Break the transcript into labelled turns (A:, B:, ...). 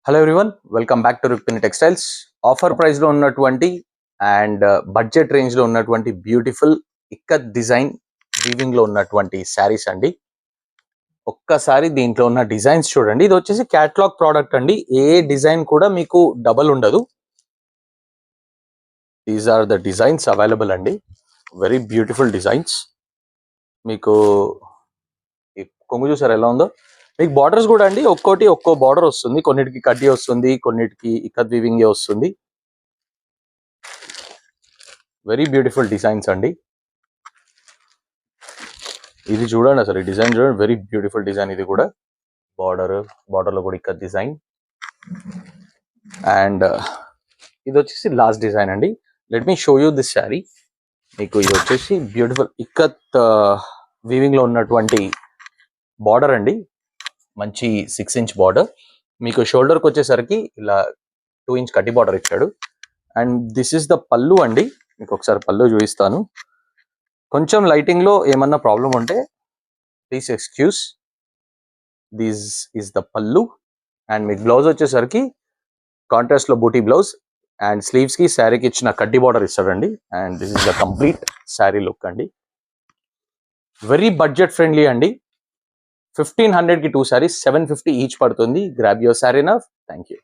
A: Hello everyone, welcome back to Rukmini textiles. Offer price లో ఉన్నటువంటి and budget range లో ఉన్నటువంటి బ్యూటిఫుల్ ఇక్కత్ డిజైన్ వీవింగ్ లో ఉన్నటువంటి శారీస్ అండి. ఒక్కసారి దీంట్లో ఉన్న డిజైన్స్ చూడండి. ఇది వచ్చేసి క్యాటలాగ్ ప్రోడక్ట్ అండి. ఏ డిజైన్ కూడా మీకు డబల్ ఉండదు. These are the designs available అండి. Very beautiful designs. మీకు కొంగు చూసారు ఎలా ఉందో. మీకు బార్డర్స్ కూడా అండి, ఒక్కో బార్డర్ వస్తుంది. కొన్నిటికి కడ్డీ వస్తుంది, కొన్నిటికి ఇక్కత్ వీవింగ్ వస్తుంది. వెరీ బ్యూటిఫుల్ డిజైన్స్ అండి. ఇది చూడండి, అసలు ఈ డిజైన్ చూడండి, వెరీ బ్యూటిఫుల్ డిజైన్. ఇది కూడా బార్డర్ లో కూడా ఇక్కత్ డిజైన్. అండ్ ఇది వచ్చేసి లాస్ట్ డిజైన్ అండి. Let me show you this sari. మీకు ఇది వచ్చేసి బ్యూటిఫుల్ ఇక్కత్ వీవింగ్ లో ఉన్నటువంటి బార్డర్ అండి. మంచి 6 ఇంచ్ బార్డర్. మీకు షోల్డర్కి వచ్చేసరికి ఇలా 2 ఇంచ్ కడ్డీ బార్డర్ ఇచ్చాడు. అండ్ దిస్ ఇస్ ద పల్లు అండి. మీకు ఒకసారి పల్లు చూపిస్తాను. కొంచెం లైటింగ్ లో ఏమన్నా ప్రాబ్లం ఉంటే please excuse. This is the పల్లు. అండ్ మీకు బ్లౌజ్ వచ్చేసరికి కాంట్రాస్ట్ లో బూటీ బ్లౌజ్ అండ్ స్లీవ్స్ కి శారీకి ఇచ్చిన కడ్డీ బార్డర్ ఇస్తాడండి. And this is the complete sari look అండి. వెరీ బడ్జెట్ ఫ్రెండ్లీ అండి. 1500 కి 2 శారీస్, 750 ఈచ్ పడుతుంది. Grab your sari now. Thank you.